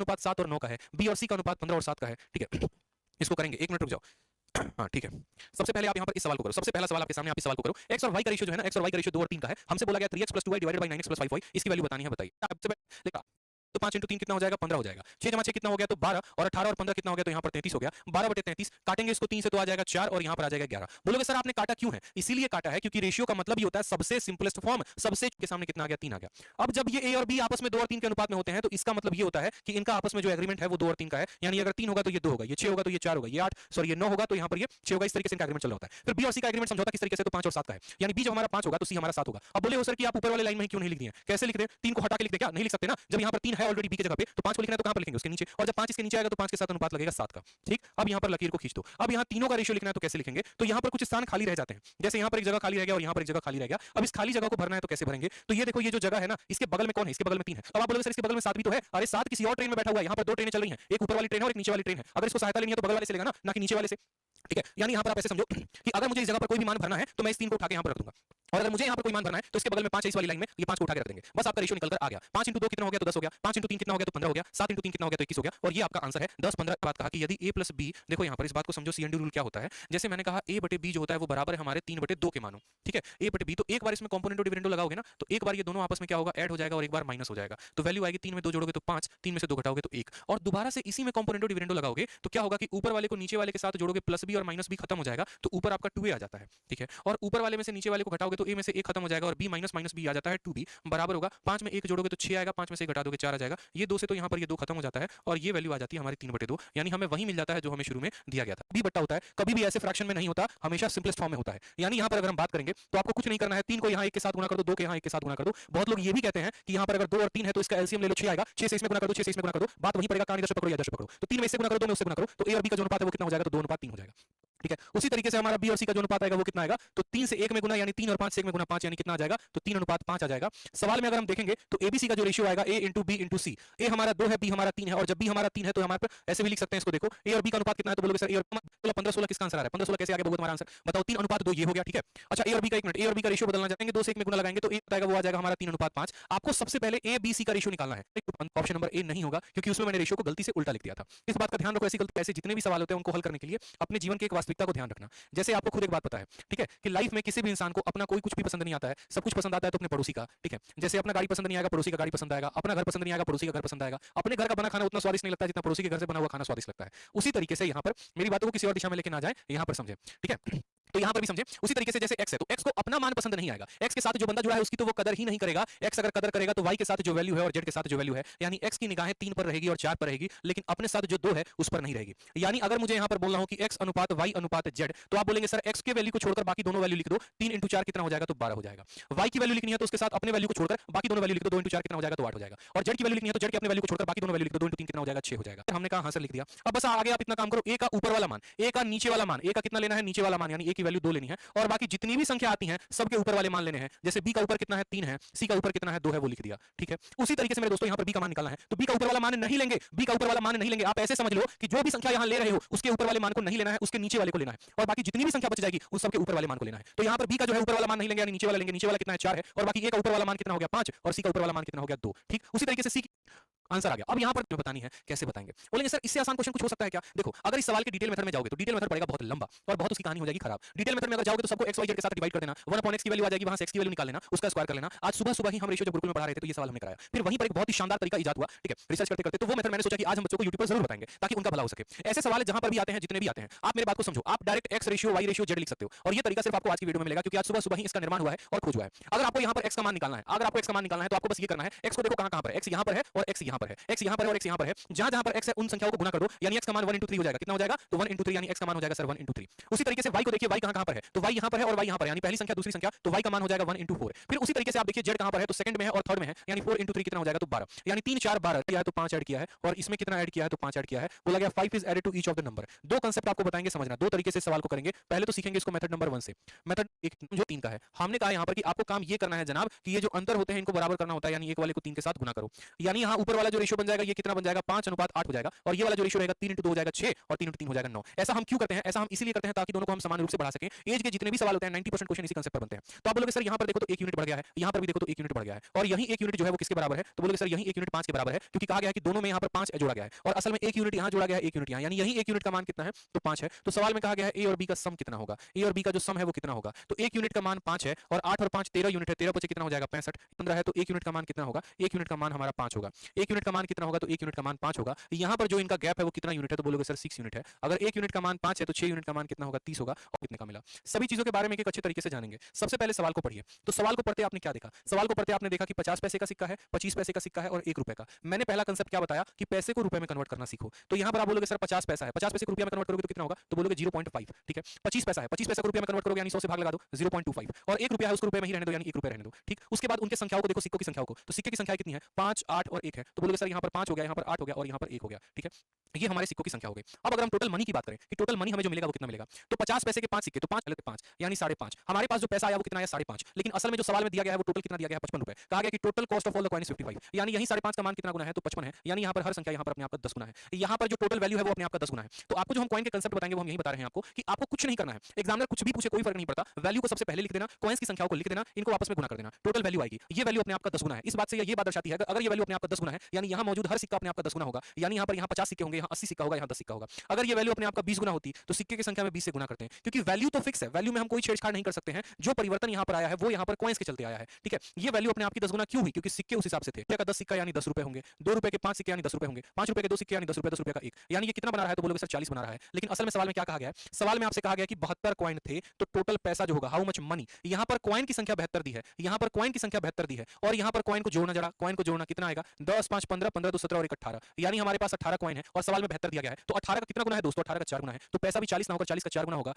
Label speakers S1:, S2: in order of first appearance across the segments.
S1: अनुपात 7 और 9 का है, बी और सी का अनुपात 15 और 7 का है, ठीक है। इसको करेंगे, 1 मिनट रुक जाओ। हाँ ठीक है। सबसे पहले आप यहाँ पर इस सवाल को करो। सबसे पहला सवाल आपके सामने, आप इस सवाल को करो। x और y का रेशियो जो है ना, x और y का रेशियो 2 और 3 का है। हमसे बोला गया 3x + 2y divided by 9x + 5y, इसकी वैल्यू बतानी है, बताइए। सबसे पहले देखा तो 5 × 3 कितना हो जाएगा, 15 हो जाएगा। 6 × 6 कितना हो गया, तो 12, और 18 और 15 कितना हो गया, तो यहाँ पर 33 हो गया। 12/33 काटेंगे इसको 3 से तो आ जाएगा 4, और यहाँ पर आ जाएगा 11। बोलोगे सर आपने काटा क्यों है? इसीलिए काटा है क्योंकि रेशियो का मतलब ही होता है सबसे सिंपलेस्ट फॉर्म, सबसे के सामने कितना आ गया, 3 आ गया। अब जब ये a और b आपस में 2 और 3 के अनुपात में होते हैं, तो इसका मतलब ये होता है कि इनका आपस में जो एग्रीमेंट है वो 2 और 3 का है। यानी अगर 3 होगा तो ये 2 होगा, ये 6 होगा तो ये 4 होगा, ये 8 सॉरी ये 9 होगा तो यहाँ पर ये 6 होगा। इस तरीके से इनका एग्रीमेंट चल रहा होता है। फिर b और c का एग्रीमेंट समझौता किस तरीके से, तो 5 और 7 का है। यानी b जब हमारा 5 होगा तो c हमारा 7 होगा। अब बोले हो सर कि आप ऊपर वाले लाइन में क्यों नहीं लिख दिए? कैसे लिख रहे हैं? 3 को हटा के लिख दे क्या? नहीं लिख सकते ना। जब यहाँ पर 3 है ऑलरेडी b की जगह पे, तो 5 को लिखना है तो कहां पर लिखेंगे, उसके नीचे। और जब 5 इसके नीचे आएगा तो 5 के साथ अनुपात लगेगा 7 का। ठीक, अब यहाँ पर लकीर को खींच दो। अब यहाँ तीनों का रेशियो लिखना है तो कैसे लिखेंगे, तो यहाँ पर कुछ स्थान खाली रह जाते हैं। जैसे यहाँ पर एक जगह खाली रह गया और यहाँ पर एक जगह खाली रह गया। अब इस खाली जगह को भरना है तो कैसे भरेंगे, तो ये देखो ये जो जगह है ना, इसके बगल में कौन है, इसके बगल में 3 है। अब आप बोलोगे सर इसके बगल में 7 भी तो है। अरे 7 किसी और ट्रेन में बैठा हुआ है, यहाँ पर 2 ट्रेनें चल रही हैं, एक ऊपर वाली ट्रेन है और एक नीचे वाली ट्रेन है। अगर इसको सहायता लेनी है तो बगल वाले से लेगा ना कि नीचे वाले से। ठीक है, यानी यहाँ पर आप ऐसे समझो कि अगर मुझे इस जगह पर कोई भी मान भरना है तो मैं इस 3 को उठा के यहाँ पर रख दूंगा, और अगर मुझे यहाँ पर कोई मान भरना है तो इसके बगल में 5 है इस वाली लाइन में, ये 5 को उठा के रख देंगे। बस आपका रेशियो निकल कर आ गया। 5 × 2 कितना हो गया, तो 10 हो गया। 5 × 3 कितना हो गया, तो 15 हो गया। 7 × 3 कितना हो गया, तो 21 हो गया। और ये आपका आंसर है। 10 15 बात कहा कि यदि a + b, देखो यहाँ पर इस बात को समझो, CND रूल क्या होता है। जैसे मैंने कहा a/b जो होता है वो बराबर है हमारे 3/2 के मानो। ठीक है, a/b, तो एक बार इसमें कंपोनेंट डिविडेंडो लगाओगे ना, तो एक बार ये दोनों आपस में क्या होगा, ऐड हो जाएगा, और एक बार माइनस हो जाएगा। तो वैल्यू आएगी 3 में 2 जोड़ोगे तो 5, 3 में से 2 घटाओगे तो 1, और दोबारा से इसी में कंपोनेंट डिविडेंडो लगाओगे तो क्या होगा कि ऊपर वाले को नीचे वाले के साथ जोड़ोगे, +b और -b खत्म हो जाएगा, तो ऊपर आपका 2a आ जाता है। ठीक है, और ऊपर वाले में से नीचे वाले को घटाओगे तो a में से 1 खत्म हो जाएगा, और b - b आ जाता है 2b, बराबर होगा 5 में 1 जोड़ोगे तो 6 आएगा, 5 में से 1 घटा दोगे 4 आ जाएगा। ये 2 से तो यहाँ पर ये 2 खत्म हो जाता है, और ये वैल्यू आ जाती है हमारी 3/2, यानी हमें वही मिल जाता है जो हमें शुरू में दिया गया था। b बट्टा होता है, कभी भी ऐसे फ्रैक्शन में नहीं होता, हमेशा सिंपलेस्ट फॉर्म में होता है। यानी यहाँ पर अगर हम बात करेंगे तो आपको कुछ नहीं करना है, 3 को यहाँ 1 के साथ गुणा कर दो, 2 के यहाँ 1 के साथ गुणा कर दो। बहुत लोग ये भी कहते हैं कि यहाँ पर अगर 2 और 3 है तो इसका एलसीएम ले लो, 6 आएगा, 6 से इसमें गुणा कर दो, 6 से इसमें गुणा कर दो, बात वहीं पड़ेगा, कहानी इधर से पकड़ो या इधर से पकड़ो। तो 3 में इससे गुणा करो, 2 में उससे गुणा करो, तो a और b का जो अनुपात है वो कितना हो जाएगा, तो 2:3 हो जाएगा। ठीक है, उसी तरीके से हमारा b और c का जो अनुपात आएगा वो कितना आएगा, तो 3 से 1 में गुना, यानी 3 और 5 से 1 में गुना 5, यानी कितना आ जाएगा, तो 3:5 आ जाएगा। सवाल में अगर हम देखेंगे तो abc का जो रेशियो आएगा a × b × c, a हमारा 2 है, b हमारा 3 है, और जब b हमारा 3 है तो हमारे पर ऐसे भी लिख सकते हैं इसको। देखो a और b का अनुपात कितना है, तो बोलोगे सर a और 15 16 किसका आंसर आ रहा है, 15 16 कैसे आ गया, तुम्हारा आंसर बताओ। 3:2 ये हो गया। ठीक है, अच्छा a और b का, एक मिनट, a और b का रेशियो बदलना चाहेंगे, 2 से 1 में गुना लगाएंगे तो a आएगा, वो आ जाएगा हमारा 3:5। आपको सबसे पहले a b c का रेशियो निकालना है। ऑप्शन नंबर ए नहीं होगा क्योंकि उसमें मैंने रेशियो को गलती से उल्टा लिख दिया था। इस बात का ध्यान रखो, ऐसी गलती, ऐसे जितने भी सवाल होते हैं उनको हल करने के लिए अपने जीवन के एक वास्तविकता को ध्यान रखना। जैसे आपको खुद एक बात पता है, ठीक है, कि लाइफ में किसी भी इंसान को अपना कोई कुछ भी पसंद नहीं आता है, सब कुछ पसंद आता है तो अपने पड़ोसी का। ठीक है, जैसे अपना गाड़ी पसंद नहीं आएगा, पड़ोसी का गाड़ी पसंद आएगा, अपना घर पसंद नहीं आएगा, पड़ोसी का घर पसंद आएगा, अपने घर का बना खाना उतना स्वादिष्ट नहीं लगता जितना पड़ोसी के घर से बना हुआ खाना स्वादिष्ट लगता है। उसी तरीके से यहाँ पर मेरी बातों को किसी और दिशा में लेके ना जाए, यहाँ पर समझे। ठीक है, तो यहाँ पर भी समझे, उसी तरीके से जैसे x है तो x को अपना मान पसंद नहीं आएगा, x के साथ जो बंदा जुड़ा है उसकी तो वो कदर ही नहीं करेगा। x अगर कदर करेगा तो y के साथ जो वैल्यू है और z के साथ जो वैल्यू है, यानी x की निगाहें 3 पर रहेगी और 4 पर रहेगी, लेकिन अपने साथ जो 2 है उस पर नहीं रहेगी। यानी अगर मुझे यहाँ पर बोलना हो कि x अनुपात y अनुपात z, तो आप बोलेंगे सर x के वैल्यू को छोड़कर बाकी दोनों वैल्यू लिख दो, 3 × 4 कितना हो जाएगा, तो 12 हो जाएगा। y की वैल्यू लिखनी है तो उसके साथ अपने वैल्यू को छोड़कर बाकी दोनों वैल्यू लिख दो, 2 × 4 कितना हो जाएगा, तो 8 हो जाएगा। और z की वैल्यू लिखनी है तो z की अपने वैल्यू को छोड़कर बाकी दोनों वैल्यू लिख दो, 2 × 3 कितना हो जाएगा, 6 हो जाएगा। हमने कहा हाँ सर लिख दिया। अब बस आगे आप इतना काम करो, a का ऊपर वाला मान, a का नीचे वाला मान, a का कितना लेना है, नीचे वाला मान, यानी a की वैल्यू 2 लेनी है, और बाकी जितनी भी संख्या आती है सबके ऊपर वाले मान लेने हैं। जैसे b का ऊपर कितना है, 3 है, c का ऊपर कितना है, 2 है, वो लिख दिया। ठीक है, उसी तरीके से मेरे दोस्तों यहाँ पर b का मान निकालना है, तो b का ऊपर वाला मान नहीं लेंगे, b का ऊपर वाला मान नहीं लेंगे। आप ऐसे समझ लो कि जो भी संख्या यहाँ ले रहे हो उसके ऊपर वाले मान को नहीं लेना है, उसके नीचे वाले को लेना है, और बाकी जितनी भी संख्या बच जाएगी उस सबके ऊपर वाले मान को लेना है। तो यहाँ पर b का जो है ऊपर वाला मान नहीं लेंगे, यानी नीचे वाला लेंगे, नीचे वाला कितना है, 4 है, और बाकी a का ऊपर वाला मान कितना हो गया, 5, और c का ऊपर वाला मान कितना हो गया, 2। ठीक, उसी तरीके से c आंसर आ गया। अब यहाँ पर बतानी है, कैसे बताएंगे, बोलेंगे सर इससे आसान क्वेश्चन कुछ हो सकता है क्या। देखो, अगर इस सवाल के डिटेल मेथड में जाओगे तो डिटेल मेथड पड़ेगा बहुत लंबा और बहुत उसकी कहानी हो जाएगी खराब। डिटेल मेथड में अगर जाओगे तो सबको x y z के साथ डिवाइड कर देना, 1/x की वैल्यू आ जाएगी, वहां से x की वैल्यू निकाल लेना, उसका स्क्वायर कर लेना। आज सुबह सुबह ही हम रेशियो जब गुरुकुल में पढ़ा रहे थे तो ये सवाल हमने कराया, फिर वहीं पर एक बहुत ही शानदार तरीका इजाद हुआ। ठीक है, रिसर्च करते करते तो वो मेथड मैंने सोचा कि आज हम बच्चों को यूट्यूब पर जरूर बताएंगे ताकि उनका भला हो सके। ऐसे सवाल जहां पर भी आते हैं, जितने भी आते हैं, आप मेरे बात को समझो, आप direct x ratio y ratio z लिख सकते हो, और ये तरीका सिर्फ आपको आज की वीडियो में मिलेगा क्योंकि आज सुबह सुबह ही इसका निर्माण हुआ है और खोज हुआ है। अगर आपको यहाँ पर x का मान निकालना है, अगर आपको x का मान निकालना है तो आपको बस ये करना है, x को देखो कहां पर है, x यहाँ पर है और x यहाँ पर है, x यहाँ पर है और x यहाँ पर है, जहां जहां पर x है उन संख्याओं को गुणा कर दो, यानी x का मान 1 × 3 हो जाएगा। कितना हो जाएगा, तो 1 × 3, यानी x का मान हो जाएगा सर 1 × 3। उसी तरीके से y को देखिए, y कहां पर है, तो y यहाँ पर है और y यहाँ पर है, यानी पहली संख्या दूसरी संख्या, तो y का मान हो जाएगा 1 × 4। फिर उसी तरीके से आप देखिए z कहां पर है, तो सेकंड में है और थर्ड में है, यानी 4 × 3 कितना हो जाएगा, तो 12, यानी 3 4 12 किया है तो 5 ऐड किया है, और इसमें कितना ऐड किया है, तो 5 ऐड किया है। बोला गया 5 is added to each of the number. दो कांसेप्ट आपको बताएंगे, समझना, दो तरीके से सवाल को करेंगे। पहले तो सीखेंगे इसको मेथड नंबर 1 से, मेथड एक जो 3 का है। हमने कहा यहाँ पर कि आपको काम ये करना है जनाब कि ये जो अंतर होते हैं इनको बराबर करना होता है, यानी एक वाले को 3 के साथ गुना करो, यानी यहाँ ऊपर वाला जो रेशियो बन जाएगा ये कितना बन जाएगा 5:8 हो जाएगा, और ये वाला जो रेशियो रहेगा 3 × 2 हो जाएगा 6 और 3 × 3 हो जाएगा 9। ऐसा हम क्यों करते हैं? ऐसा हम इसीलिए करते हैं ताकि दोनों को हम समान रूप से बढ़ा सकें। एज के जितने भी सवाल होते हैं 90% क्वेश्चन इसी कांसेप्ट पर बनते हैं। तो आप बोलोगे सर यहाँ पर देखो तो 1 यूनिट बढ़ गया है, यहाँ पर भी देखो तो 1 यूनिट बढ़ गया है, और यही 1 यूनिट जो है वो किसके बराबर है? तो बोलोगे सर यही 1 यूनिट 5 के बराबर है, क्योंकि कहा गया है कि दोनों में यहाँ पर 5 जोड़ा गया है, और असल में 1 यूनिट यहाँ जोड़ा गया है, 1 यूनिट यहाँ, यानी यही 1 यूनिट का मान कितना है? तो 5 है। तो सवाल में कहा गया है ए और बी का सम कितना होगा? ए और बी का जो सम है वो कितना होगा? तो 1 यूनिट का मान 5 है, और 8 और 5 13 यूनिट है, 13 बचे कितना हो जाएगा? 65, 15 है, तो 1 यूनिट का मान कितना होगा? 1 यूनिट का मान हमारा 5 होगा। 1 यूनिट का मान कितना होगा? तो 1 यूनिट का मान 5 होगा। यहाँ पर जो इनका गैप है वो कितना यूनिट है? तो बोलोगे सर 6 यूनिट है। अगर 1 यूनिट का मान 5 है तो 6 यूनिट का मान कितना होगा? 30 होगा। और कितने का मिला? सभी चीजों के बारे में एक अच्छे तरीके से जानेंगे। सबसे पहले सवाल को पढ़िए। तो सवाल को पढ़ते आपने क्या देखा? सवाल को पढ़ते आपने देखा कि 50 पैसे का सिक्का है, 25 पैसे का सिक्का है और 1 रुपए का। मैंने पहला कांसेप्ट क्या बताया कि पैसे को रुपए में कन्वर्ट करना सीखो। तो यहाँ पर आप बोलोगे सर 50 पैसा है, 50 पैसे को रुपया में कन्वर्ट करोगे तो कितना होगा? तो बोलोगे 0.5, ठीक है। 25 पैसा है, 25 पैसा को रुपया में कन्वर्ट करोगे यानी 100 से भाग लगा दो, 0.25, और 1 रुपया है उसको रुपए में ही रहने दो यानी 1 रुपया रहने दो, ठीक। उसके बाद उनके संख्याओं को देखो, सिक्कों की संख्याओं को। तो सिक्के की संख्या कितनी है? 5, 8 और 1 है। तो बोलोगे सर यहाँ पर 5 हो गया, यहाँ पर 8 हो गया और यहाँ पर 1 हो गया, ठीक है। ये हमारे सिक्कों की संख्या हो गई। अब अगर हम टोटल मनी की बात करें कि टोटल मनी हमें जो मिलेगा वो कितना मिलेगा, तो 50 पैसे के 5 सिक्के, तो 5 अलग 5 यानी 5.5। हमारे पास जो पैसा आया वो कितना आया? 5.5। लेकिन असल में जो सवाल में दिया गया है वो टोटल कितना दिया गया है? 55 रुपए। कहा गया कि total cost of all the coin is 55, यानी यही 5.5 का मान कितना गुना है? तो 55 है, यानी यहाँ पर हर संख्या यहाँ पर अपने आप का 10 गुना है। यहाँ पर जो टोटल वैल्यू है वो अपने आप का 10 गुना है। तो आपको जो हम कॉइन के कंसेप्ट बताएंगे वो हम यही बता रहे हैं आपको कि आपको कुछ नहीं करना है। एग्जामिनर कुछ भी पूछे कोई फर्क नहीं पड़ता, वैल्यू को सबसे पहले लिख देना, कॉइन्स की संख्याओं को लिख देना, इनको आपस में गुना कर देना, टोटल वैल्यू आएगी। ये वैल्यू अपने आप का 10 गुना है। इस बात से ये बात दर्शाती है अगर ये वैल्यू अपने आप का 10 गुना है यानी यहाँ मौजूद हर सिक्का अपने आप का 10 गुना होगा, यानी यहाँ पर यहाँ 50 सिक्के होंगे, यहाँ 80 सिक्का होगा, यहाँ 10 सिक्का होगा। अगर ये वैल्यू अपने आप का 20 गुना होती तो सिक्के की संख्या में 20 से गुना करते हैं, क्योंकि वैल्यू तो फिक्स है, वैल्यू में हम कोई छेड़छाड़ नहीं कर सकते हैं। जो परिवर्तन यहाँ पर आया है वो यहाँ पर कॉइन्स के चलते आया है, ठीक है। ये वैल्यू अपने आप की 10 गुना क्यों हुई? क्योंकि सिक्के उस हिसाब से थे। का 10 सिक्का यानी 10 रुपए होंगे, 2 रुपए के 5 सिक्के यानी 10 रुपए होंगे, 5 रुपए के 2 सिक्के यानी 10 रुपए, 10 रुपए का 1, यानी ये कितना बना रहा है? तो बोलोगे सर 40 बना रहा है। लेकिन असल में सवाल में क्या कहा गया है? सवाल में आपसे कहा गया कि 72 कॉइन थे, तो टोटल पैसा जो होगा, हाउ मच मनी, यहाँ पर कॉइन की संख्या 72 दी है, यहाँ पर कॉइन की संख्या 72 दी है, और यहाँ पर कॉइन को जोड़ना, जरा कॉइन को जोड़ना, कितना आएगा? 10, 5, 15, 15, 2, 17 और 1, 18, यानी हमारे पास 18 कॉइन है और सवाल में 72 दिया गया है। तो 18 का कितना गुना है दोस्तों? 18 का 4 गुना है। तो पैसा भी 40 ना होकर 40 का 4 गुना होगा।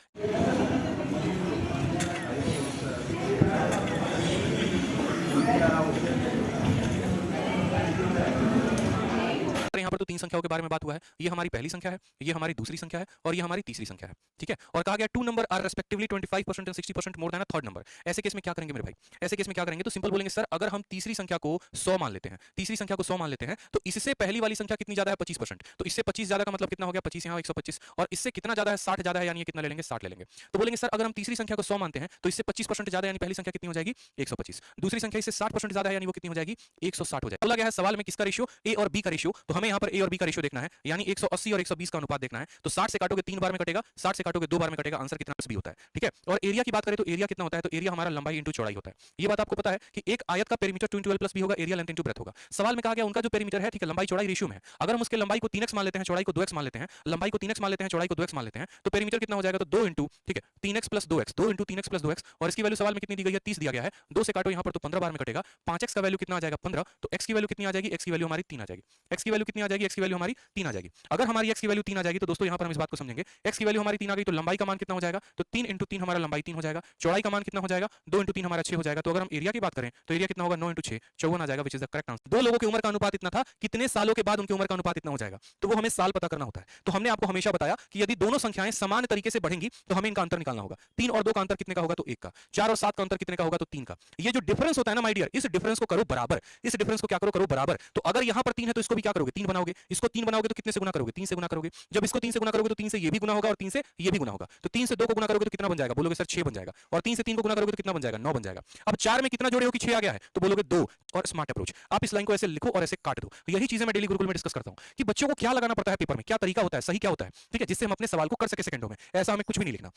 S1: यहाँ पर तो 3 संख्याओं के बारे में बात हुआ है। ये हमारी पहली संख्या है, ये हमारी दूसरी संख्या है और ये हमारी तीसरी संख्या है, ठीक है। और कहा गया 2 number are respectively 25% and 60% more than a third number. ऐसे केस में क्या करेंगे मेरे भाई? ऐसे केस में क्या करेंगे? तो सिंपल बोलेंगे सर अगर हम तीसरी संख्या को 100 मान लेते हैं, तीसरी संख्या को 100 मान लेते हैं, तो इससे पहली वाली संख्या कितनी ज्यादा है? 25%। तो इससे 25 ज्यादा का मतलब कितना हो गया? 25 यहाँ 125, और इससे कितना ज्यादा है? 60 ज्यादा है, यानी ये कितना ले लेंगे? 60 ले लेंगे। तो बोलेंगे सर अगर हम तीसरी संख्या को 100 मानते हैं तो इससे 25% ज्यादा यानी पहली संख्या कितनी हो जाएगी? 125। दूसरी संख्या इससे 60% ज्यादा है यानी वो कितनी हो जाएगी? 160 हो जाएगी। बोला गया है सवाल में किसका रेशियो? ए और बी का रेशियो। तो हमें यहाँ पर ए और बी का रेशियो देखना है, यानी 180 और 120 का अनुपात देखना है। तो 60 से काटोगे 3 बार में कटेगा, 60 से काटोगे 2 बार में कटेगा, आंसर कितना भी होता है, ठीक है। और एरिया की बात करें तो एरिया कितना होता है? तो एरिया हमारा लंबाई इंटू चौड़ाई होता है। ये बात आपको पता है कि एक आयत का perimeter 2 into l plus b होगा, एरिया लेंथ इंटू ब्रेथ होगा। सवाल में कहा गया उनका जो पेरीमीटर है, ठीक है, लंबाई चौड़ाई रेशियो में है। अगर हम उसके लंबाई को 3x मान लेते हैं, चौड़ाई को 2x मान लेते हैं, लंबाई को 3x मान लेते हैं, चौड़ाई को 2x मान लेते हैं, तो पेरीमीटर कितना हो जाएगा? तो 2 इंटू, ठीक है, 3x plus 2x, 2 into 3x plus 2x, और इसकी वैल्यू सवाल में कितनी दी गई है? 30 दिया गया है। 2 से काटो यहाँ पर तो 15 बार में कटेगा। 5x का वैल्यू कितना आ जाएगा? 15। तो x की वैल्यू कितनी आ जाएगी? x की वैल्यू हमारी 3 आ जाएगी। x की वैल्यू कितनी आ जाएगी? x की वैल्यू हमारी 3 आ जाएगी। अगर हमारी x की वैल्यू 3 आ जाएगी तो दोस्तों यहाँ पर हम इस बात को समझेंगे, x की वैल्यू हमारी 3 आ गई तो लंबाई का मान कितना हो जाएगा? तो 3 इंटू 3 हमारा लंबाई 3 हो जाएगा। चौड़ाई का मान कितना हो जाएगा? 2 इंटू 3 हमारा 6 हो जाएगा। तो अगर हम एरिया की बात करें तो एरिया कितना होगा? 9 इंटू 6 54 आ जाएगा, which is the correct answer. दो लोगों की उम्र का अनुपात इतना था, कितने सालों के बाद उनकी उम्र का अनुपात इतना हो जाएगा? तो वो हमें साल पता करना होता है। तो हमने आपको हमेशा बताया कि यदि दोनों संख्याएं समान तरीके से बढ़ेंगी तो हमें इनका अंतर निकालना होगा। 3 और 2 का अंतर कितने का होगा? तो 1 का। 4 और 7 का अंतर कितने का होगा? तो 3 का। ये जो डिफरेंस होता है ना माय डियर, इस डिफरेंस को करो बराबर। इस डिफरेंस को क्या करो? करो बराबर। तो अगर यहाँ पर 3 है तो इसको भी क्या करोगे? 3 बनाओगे। इसको 3 बनाओगे तो कितने से गुना करोगे? 3 से गुना करोगे। जब इसको 3 से गुना करोगे तो 3 से ये भी गुना होगा और 3 से ये भी गुना होगा। तो 3 से 2 को गुना करोगे तो कितना बन जाएगा? बोलोगे सर 6 बन जाएगा। और 3 से 3 को गुना करोगे तो कितना बन जाएगा? 9 बन जाएगा। अब 4 में कितना जोड़े हो कि 6 आ गया है? तो बोलोगे 2। और स्मार्ट अप्रोच, आप इस लाइन को ऐसे लिखो और ऐसे काट दो। यही चीजें मैं डेली गुरुकुल में डिस्कस करता हूं कि बच्चों को क्या लगाना पड़ता है पेपर में, क्या तरीका होता है, सही क्या होता है, ठीक है, जिससे हम अपने सवाल को कर सके सेकंडों में। ऐसा हमें कुछ भी नहीं लिखना।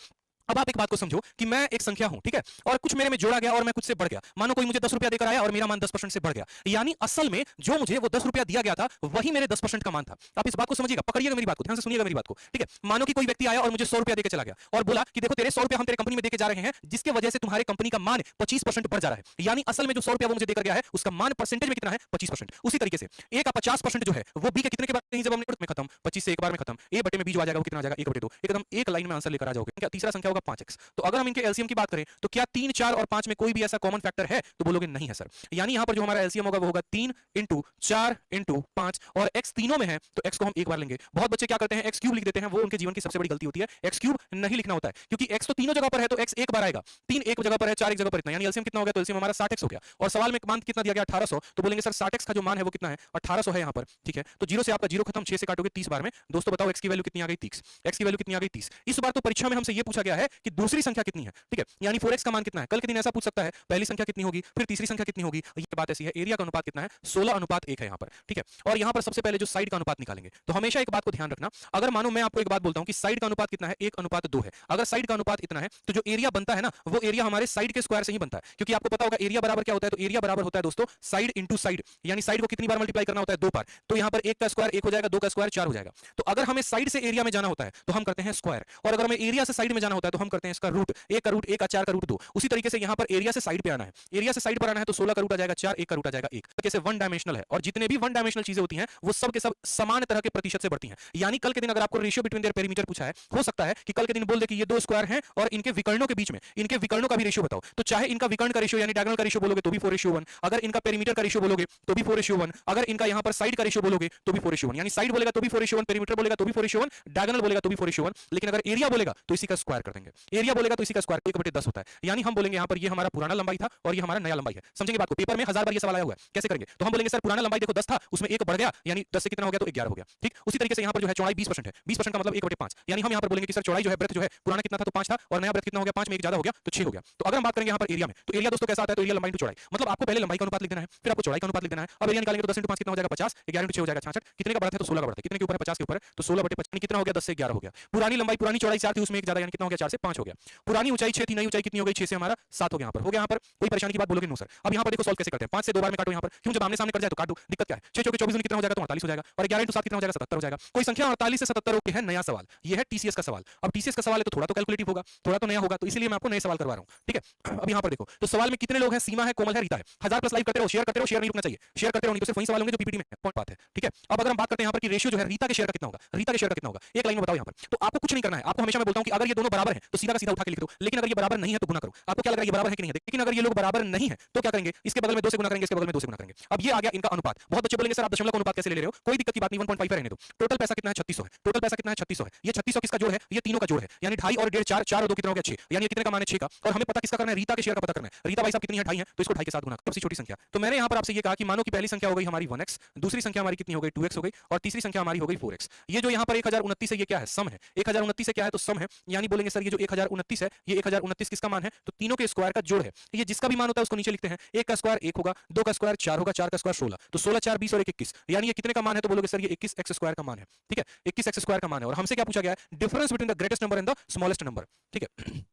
S1: अब आप एक बात को समझो कि मैं एक संख्या हूं, ठीक है, और कुछ मेरे में जोड़ा गया और मैं कुछ से बढ़ गया। मानो कोई मुझे 10 रुपया देकर आया और मेरा मान 10% से बढ़ गया, यानी असल में जो मुझे वो 10 रुपया दिया गया था वही मेरे 10% का मान था। आप इस बात को समझिएगा, पकड़िएगा मेरी बात को, ध्यान से सुनिएगा मेरी बात को, ठीक है। मानो कि कोई व्यक्ति आया और मुझे 100 रुपया देकर चला गया और बोला कि देखो तेरे 100 रुपया हम तेरे कंपनी में देके जा रहे हैं, जिसके वजह से तुम्हारे कंपनी का मान 25% बढ़ जा रहा है। यानी असल में जो 100 रुपया वो मुझे देकर गया है उसका मान परसेंटेज में कितना है? 25%। उसी तरीके से ए का 50% जो है वो बी के कितने के बाद नहीं, जब हमने में खत्म 25 से एक बार में खत्म, ए बटे में बी जो आ जाएगा वो कितना आ जाएगा? 1/2। एकदम एक लाइन में आंसर लेकर आ जाओगे। क्या तीसरा संख्या होगा होगा 5x। तो अगर हम इनके एलसीएम की बात करें तो क्या 3, 4 और 5 में कोई भी ऐसा कॉमन फैक्टर है? तो बोलोगे नहीं है सर। यानी यहां पर जो हमारा एलसीएम होगा वो होगा 3 इंटू 4 इंटू 5 और x तीनों में है तो x को हम एक बार लेंगे। बहुत बच्चे क्या करते हैं x क्यूब लिख देते हैं, वो उनके जीवन की सबसे बड़ी गलती होती है। x क्यूब नहीं लिखना होता है क्योंकि x तो तीनों जगह पर है तो x एक बार आएगा। 3 एक जगह पर है, 4 एक जगह पर इतना, यानी एलसीएम कितना हो गया? तो एलसीएम हमारा 60x हो गया। और सवाल में मान कितना दिया गया? 1800। तो बोलेंगे सर 60x का जो मान है वो कितना है? 1800 है यहां पर, ठीक है। तो 0 से आपका 0 खत्म, 6 से काटोगे 30 बार में। दोस्तों बताओ x की वैल्यू कितनी आ गई? 30। x की वैल्यू कितनी आ गई? 30। इस बार तो परीक्षा में हमसे ये पूछा गया है कि दूसरी संख्या कितनी है, ठीक है, यानी 4x का मान कितना है। कल के दिन ऐसा पूछ सकता है पहली संख्या कितनी होगी, फिर तीसरी संख्या कितनी होगी। ये बात ऐसी है, एरिया का अनुपात कितना है? 16:1 है यहां पर, ठीक है। और यहां पर सबसे पहले जो साइड का अनुपात निकालेंगे तो हमेशा एक बात को ध्यान रखना, अगर मानो मैं आपको एक बात बोलता हूं कि साइड का अनुपात कितना है? 1:2 है। अगर साइड का अनुपात इतना है तो जो एरिया बनता है ना वो एरिया हमारे साइड के स्क्वायर से ही बनता है, क्योंकि आपको पता होगा एरिया बराबर क्या होता है। तो एरिया बराबर होता है दोस्तों साइड इंटू साइड, यानी साइड को कितनी बार मल्टीप्लाई करना होता है? 2 बार। तो यहां पर 1 का स्क्वायर 1 हो जाएगा, 2 का स्क्वायर 4 हो जाएगा। तो अगर हमें साइड से एरिया में जाना होता है तो हम करते हैं स्क्वायर, और अगर हमें एरिया से साइड में जाना होता है तो हम करते हैं इसका रूट। 1 का रूट 1 का 4 का रूट 2। उसी तरीके से यहां पर एरिया से साइड पे आना है, एरिया से साइड पर आना है तो 16 का रूट आ जाएगा 4, 1 का रूट आ जाएगा 1। कैसे वन डायमेंशनल है, और जितने भी वन डायमेंशनल चीजें होती हैं वो सब के सब समान तरह के प्रतिशत से बढ़ती हैं। यानी कल के दिन अगर आपको रेशियो बिटवीन देयर पेरीमीटर पूछा है, हो सकता है कि कल के दिन बोल दे कि ये दो स्क्वायर हैं और इनके विकर्णों के बीच में इनके विकर्णों का भी रेशियो बताओ। तो चाहे इनका विकर्ण का रेशियो यानी डायगोनल का रेशियो बोलोगे तो भी 4:1, अगर इनका पेरीमीटर का रेशियो बोलोगे तो भी 4:1, अगर इनका यहां पर साइड का रेशियो बोलोगे तो भी 4:1, यानी साइड बोलेगा तो भी 4:1, पेरीमीटर बोलेगा तो भी 4:1, डायगोनल बोलेगा तो भी 4:1। लेकिन अगर एरिया बोलेगा तो इसी का स्क्वायर कर देंगे। एरिया बोलेगा तो इसी का स्क्वायर 1/10 होता है। यानी हम बोलेंगे यहां पर ये हमारा पुराना लंबाई था और ये हमारा नया लंबाई है। समझेंगे बात को, पेपर में 1000 बार ये सवाल आया हुआ है। कैसे करेंगे? तो हम बोलेंगे सर पुराना लंबाई देखो 10 था, उसमें 1 बढ़ गया, यानी 10 से कितना हो गया? तो 11 हो गया, ठीक। उसी तरीके से यहां पर जो है चौड़ाई 20% है, 20% का मतलब 1/5, यानी हम यहां पर बोलेंगे कि सर चौड़ाई जो है ब्रेथ जो है पुराना कितना था? तो 5 था, और नया ब्रेथ कितना हो गया? 5 में 1 ज्यादा हो गया तो 6 हो गया। तो अगर हम बात करेंगे यहां पर एरिया में, तो एरिया दोस्तों कैसा आता है? तो एरिया लंबाई इंटू चौड़ाई, मतलब आपको पहले लंबाई का अनुपात लिख देना है, फिर आपको चौड़ाई का अनुपात लिख देना है। अब एरिया निकालेंगे तो 10 इंटू 5 कितना हो जाएगा? 50, 11 इंटू 6 हो जाएगा 66। कितने का बढ़ता है? तो 16 का बढ़ता है। कितने के ऊपर है? 50 के ऊपर है, तो 16/50 कितना हो गया? 10 से 11 हो गया। पुरानी लंबाई पुरानी चौड़ाई 4 थी, उसमें 1 ज्यादा, यानी कितना हो गया? 4 से 5 हो गया। पुरानी ऊंचाई 6 थी, नई ऊंचाई कितनी हो गई? 6 से हमारा 7 हो गया। यहां पर हो गया, यहां पर कोई परेशानी की बात बोलोगे? No sir. अब यहां पर देखो सॉल्व कैसे करते हैं? 5 से 2 बार में काटो यहां पर, क्यों? जब आमने सामने कट जाए तो काट दो, दिक्कत क्या है? 6 चौके 24 कितना हो जाएगा? तो 48 हो जाएगा, और 11 इंटू 7 कितना हो जाएगा? 77 हो जाएगा। कोई संख्या 48 से 77 हो के है नया सवाल, ये है टीसीएस का सवाल। अब टीसीएस का सवाल है तो थोड़ा तो कैलकुलेटिव होगा, थोड़ा तो नया होगा, तो इसलिए मैं आपको नए सवाल करवा रहा हूं, ठीक है। अब यहां पर देखो तो सवाल में कितने लोग हैं? सीमा है, कोमल है, रीता है। 1000 प्लस लाइव करते रहो, शेयर करते रहो, शेयर नहीं रुकना चाहिए, शेयर करते रहो, नहीं तो सिर्फ वही सवाल होंगे जो पीपीटी में है। पॉइंट बात है, ठीक है। अब अगर हम बात करते हैं यहां पर कि रेशियो जो है रीता के शेयर का कितना होगा, रीता के शेयर का कितना होगा, एक लाइन में बताओ यहां पर। तो आपको कुछ नहीं करना है, आपको हमेशा मैं बोलता हूं कि अगर ये दोनों बराबर हैं तो सीधा का सीधा उठा के लिख दो, लेकिन अगर ये बराबर नहीं है तो गुना करो। आपको क्या लग रहा है ये बराबर है कि नहीं है? लेकिन अगर ये लोग बराबर नहीं है तो क्या करेंगे? इसके बगल में 2 से गुना करेंगे, इसके बगल में 2 से गुना करेंगे। अब ये आ गया इनका अनुपात। बहुत बच्चे बोलेंगे सर आप दशमलव का अनुपात कैसे ले रहे हो? कोई दिक्कत की बात नहीं, 1.5 रहने दो। टोटल पैसा कितना है? 3600 है। टोटल पैसा कितना है? 3600 है। ये 3600 किसका जोड़ है? ये तीनों का जोड़ है, यानी 2.5 और 1.5 4, 4 और 2 कितना हो गया? 6, यानी ये कितने का मान है? 6 का। और हमें पता किसका करना है? रीता के शेयर का पता करना है। रीता भाई साहब कितनी है? 2.5 है, तो इसको 2.5 के साथ गुना, सबसे छोटी संख्या। तो मैंने यहां पर आपसे ये कहा कि मानो कि पहली संख्या हो गई हमारी 1x, दूसरी संख्या हमारी कितनी हो गई? 2x हो गई, और तीसरी संख्या हमारी हो गई 4x। ये जो यहां पर 1029 है ये क्या है? सम है। 1029 से क्या है? तो सम है, यानी बोलेंगे सर ये जो 1029 है ये 1029 किसका मान है? तो तीनों के स्क्वायर का जोड़ है। ये जिसका भी मान होता है उसको नीचे लिखते हैं। 1 का स्क्वायर 1 होगा, 2 का स्क्वायर 4 होगा, 4 का स्क्वायर 16, तो 16 4 20 और 1 21, यानी ये कितने का मान है? तो बोलोगे सर ये 21x स्क्वायर का मान है, ठीक है। 21x स्क्वायर का मान है, और हमसे क्या पूछा गया है? Difference between the greatest number and the smallest number, ठीक है।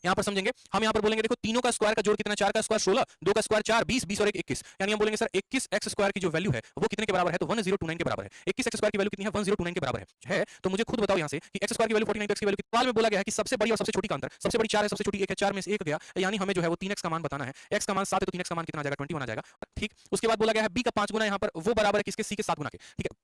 S1: यहां पर समझेंगे, हम यहां पर बोलेंगे देखो तीनों का स्क्वायर का जोड़ कितना है? 4 का स्क्वायर 16, 2 का स्क्वायर 4 20, 20 और 1 21, यानी हम बोलेंगे सर 21x स्क्वायर की जो वैल्यू है वो कितने के बराबर है? तो 1029 के बराबर है। 21x स्क्वायर की वैल्यू कितनी है? 1029 के बराबर है। तो मुझे खुद बताओ यहां से कि x स्क्वायर की वैल्यू 49 x की वैल्यू सवाल में बोला गया है कि सबसे बड़ी और सबसे छोटी का अंतर, सबसे बड़ी 4 है, सबसे छोटी 1 है, 4 में से 1 गया, यानी हमें जो है वो 3x का मान बताना है। x का मान 7 है तो 3x का मान कितना आ जाएगा? 21 आ जाएगा, ठीक। उसके बाद बोला गया है b का 5 गुना यहां पर वो बराबर है किसके? c के 7 गुना के, ठीक है।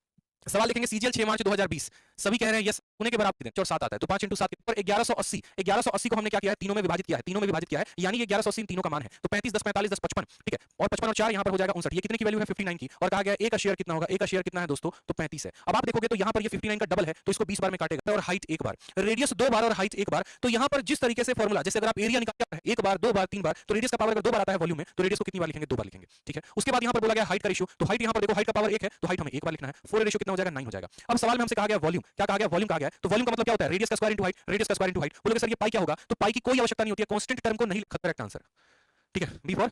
S1: सवाल लिखेंगे सीजीएल 6 मार्च 2020, सभी कह रहे हैं यस होने के बराबर और 7 आता है, तो 5 इंटू 7 पर 1180 को हमने क्या किया है? तीनों में विभाजित किया है, तीनों में विभाजित किया है, यानी ये 1180 तीनों का मान है। तो 35 10 45 10 55, ठीक है, और 55 और 4 यहां पर हो जाएगा 59। ये कितने की वैल्यू है? 59 की, और कहा गया ए का शेयर कितना होगा? ए का शेयर कितना है दोस्तों? तो 35 है। अब आप देखोगे तो यहां पर ये 59 का डबल है, तो इसको 20 बार में काटेगा, और हाइट 1 बार, रेडियस 2 बार और हाइट 1 बार। तो यहां पर जिस तरीके से फॉर्मूला, जैसे अगर आप एरिया निकालते हैं 1 बार 2 बार 3 बार, तो रेडियस का पावर अगर 2 बार आता है वॉल्यूम में, तो रेडियस को कितनी बार लिखेंगे? 2 बार लिखेंगे, ठीक है। उसके बाद यहां पर बोला गया हाइट का रेशियो, तो हाइट यहां पर देखो हाइट का पावर 1 है, तो हाइट हमें 1 बार लिखना है। 4 रेशियो कितना हो जाएगा? 9 हो जाएगा। अब सवाल में हमसे कहा गया वॉल्यूम, क्या कहा गया? वॉल्यूम कहा गया है। तो वॉल्यूम का मतलब क्या होता है? रेडियस का स्क्वायर इनटू हाइट, रेडियस का स्क्वायर इनटू हाइट। बोलोगे सर ये पाई क्या होगा? तो पाई की कोई आवश्यकता नहीं होती है, कांस्टेंट टर्म को नहीं लिखा, करेक्ट आंसर, ठीक है। B for